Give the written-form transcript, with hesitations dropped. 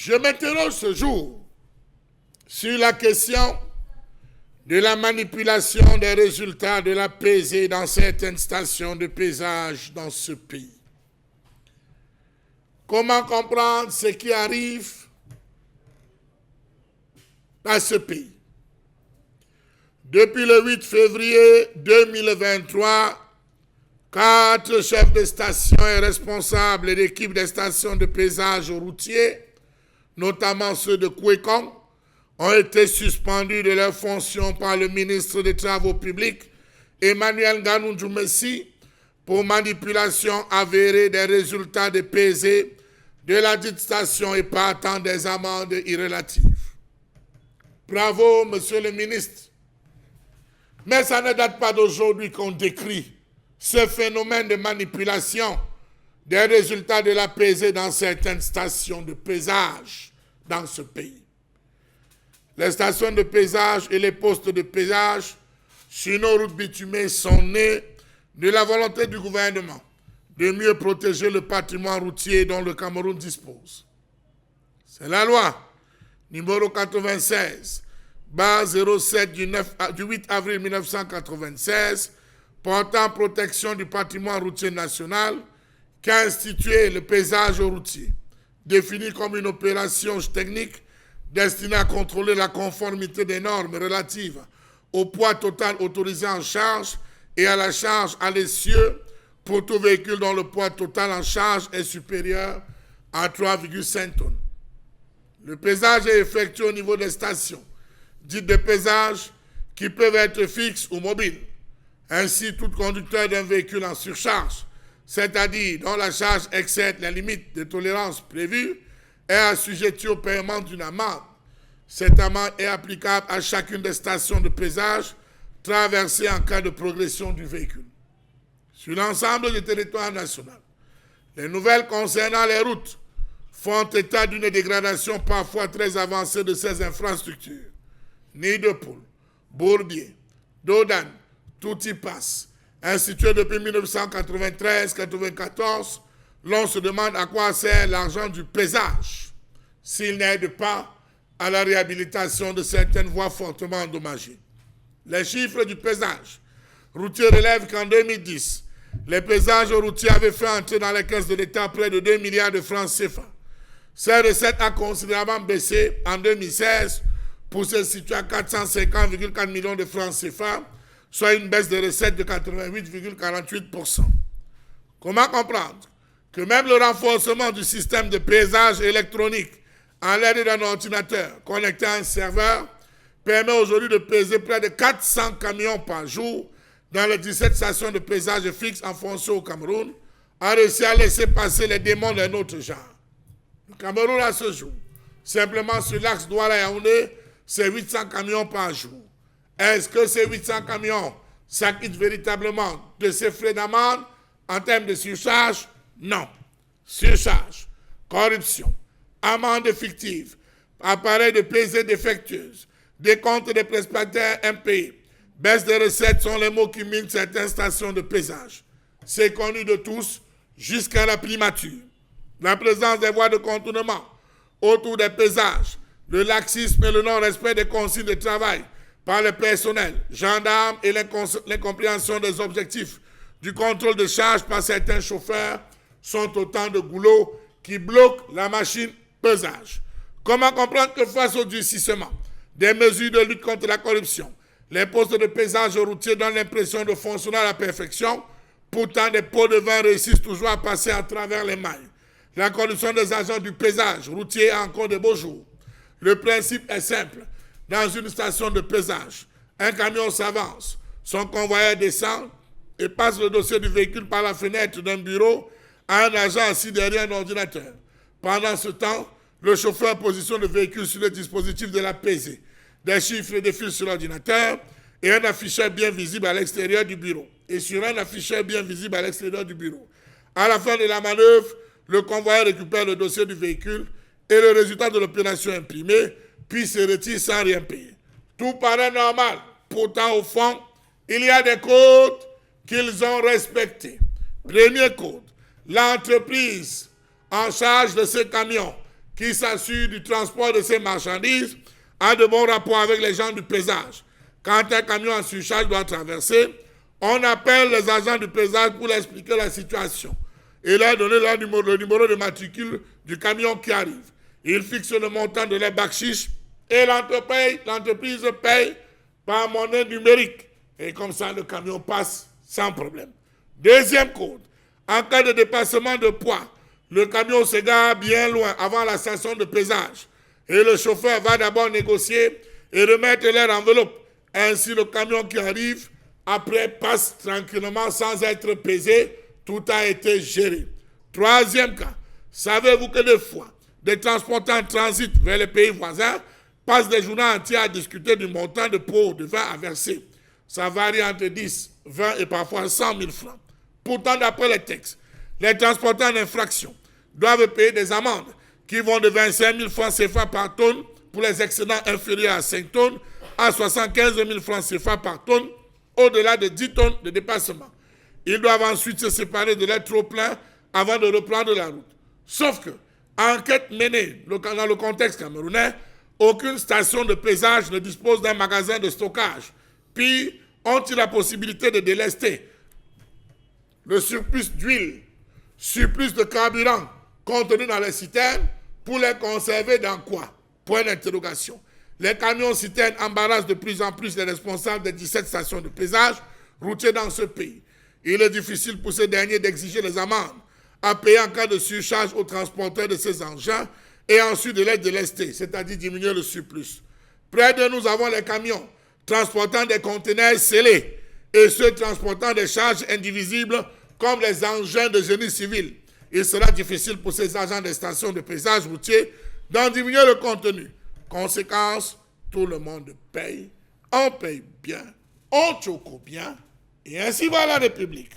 Je m'interroge ce jour sur la question de la manipulation des résultats de la pesée dans certaines stations de pesage dans ce pays. Comment comprendre ce qui arrive dans ce pays? Depuis le 8 février 2023, 4 chefs de station et responsables d'équipes des stations de pesage routier, notamment ceux de Kwekong, ont été suspendus de leurs fonctions par le ministre des Travaux publics, Emmanuel Nganou Messi, pour manipulation avérée des résultats de pesée de la dite station et partant des amendes irrelatives. Bravo, monsieur le ministre. Mais ça ne date pas d'aujourd'hui qu'on décrit ce phénomène de manipulation des résultats de la pesée dans certaines stations de pesage dans ce pays. Les stations de pesage et les postes de pesage sur nos routes bitumées sont nés de la volonté du gouvernement de mieux protéger le patrimoine routier dont le Cameroun dispose. C'est la loi numéro 96, barre 07 du 8 avril 1996, portant protection du patrimoine routier national, qui a institué le pesage routier, défini comme une opération technique destinée à contrôler la conformité des normes relatives au poids total autorisé en charge et à la charge à l'essieu pour tout véhicule dont le poids total en charge est supérieur à 3,5 tonnes. Le pesage est effectué au niveau des stations, dites de pesage, qui peuvent être fixes ou mobiles. Ainsi, tout conducteur d'un véhicule en surcharge, c'est-à-dire dont la charge excède la limite de tolérance prévue, est assujetti au paiement d'une amende. Cette amende est applicable à chacune des stations de pesage traversées en cas de progression du véhicule. Sur l'ensemble du territoire national, les nouvelles concernant les routes font état d'une dégradation parfois très avancée de ces infrastructures. Nid de Poule, Bourbier, Dodane, tout y passe. Institué depuis 1993-94, l'on se demande à quoi sert l'argent du pesage s'il n'aide pas à la réhabilitation de certaines voies fortement endommagées. Les chiffres du pesage routier relèvent qu'en 2010, les pésages routiers avaient fait entrer dans les caisses de l'État près de 2 milliards de francs CFA. Ces recettes ont considérablement baissé en 2016 pour se situer à 450,4 millions de francs CFA, soit une baisse de recettes de 88,48%. Comment comprendre que même le renforcement du système de pesage électronique en l'aide d'un ordinateur connecté à un serveur permet aujourd'hui de peser près de 400 camions par jour dans les 17 stations de pesage fixes en fonction au Cameroun, a réussi à laisser passer les démons d'un autre genre. Le Cameroun, à ce jour, simplement sur l'axe Douala-Yaoundé, c'est 800 camions par jour. Est-ce que ces 800 camions s'acquittent véritablement de ces frais d'amende en termes de surcharge? Non. Surcharge, corruption, amende fictive, appareil de pesée défectueuse, décompte des prestataires impayés, baisse des recettes sont les mots qui minent certaines stations de pesage. C'est connu de tous jusqu'à la primature. La présence des voies de contournement autour des pesages, le laxisme et le non-respect des consignes de travail par le personnel, gendarmes et l'incompréhension des objectifs du contrôle de charge par certains chauffeurs sont autant de goulots qui bloquent la machine pesage. Comment comprendre que face au durcissement des mesures de lutte contre la corruption, les postes de pesage routier donnent l'impression de fonctionner à la perfection, pourtant des pots de vin réussissent toujours à passer à travers les mailles. La corruption des agents du pesage routier a encore de beaux jours. Le principe est simple. Dans une station de pesage, un camion s'avance, son convoyeur descend et passe le dossier du véhicule par la fenêtre d'un bureau à un agent assis derrière un ordinateur. Pendant ce temps, le chauffeur positionne le véhicule sur le dispositif de la pesée. Des chiffres défilent sur l'ordinateur et un afficheur bien visible à l'extérieur du bureau. Et sur un afficheur bien visible à l'extérieur du bureau. À la fin de la manœuvre, le convoyeur récupère le dossier du véhicule et le résultat de l'opération imprimé, puis se retire sans rien payer. Tout paraît normal. Pourtant, au fond, il y a des codes qu'ils ont respectés. Premier code, l'entreprise en charge de ce camion qui s'assure du transport de ces marchandises a de bons rapports avec les gens du pesage. Quand un camion en surcharge doit traverser, on appelle les agents du pesage pour leur expliquer la situation et leur donner le numéro de matricule du camion qui arrive. Ils fixent le montant de leur bakchich et l'entreprise paye par monnaie numérique. Et comme ça, le camion passe sans problème. Deuxième code, en cas de dépassement de poids, le camion se gare bien loin avant la station de pesage. Et le chauffeur va d'abord négocier et remettre leur enveloppe. Ainsi, le camion qui arrive, après, passe tranquillement sans être pesé. Tout a été géré. Troisième cas, savez-vous que des fois, des transportants transitent vers les pays voisins, passent des journées entières à discuter du montant de pot de vin à verser. Ça varie entre 10, 20 et parfois 100 000 francs. Pourtant, d'après les textes, les transportants d'infraction doivent payer des amendes qui vont de 25 000 francs CFA par tonne pour les excédents inférieurs à 5 tonnes à 75 000 francs CFA par tonne au-delà de 10 tonnes de dépassement. Ils doivent ensuite se séparer de leur trop-plein avant de reprendre la route. Sauf que, enquête menée dans le contexte camerounais, aucune station de pesage ne dispose d'un magasin de stockage. Puis, ont-ils la possibilité de délester le surplus d'huile, surplus de carburant contenu dans les citernes pour les conserver dans quoi? Point d'interrogation. Les camions citernes embarrassent de plus en plus les responsables des 17 stations de pesage routiers dans ce pays. Il est difficile pour ces derniers d'exiger les amendes à payer en cas de surcharge aux transporteurs de ces engins et ensuite de les délester, c'est-à-dire diminuer le surplus. Près de nous avons les camions transportant des conteneurs scellés et ceux transportant des charges indivisibles comme les engins de génie civil. Il sera difficile pour ces agents des stations de pesage routier d'en diminuer le contenu. Conséquence, tout le monde paye, on paye bien, on choque bien, et ainsi va la République.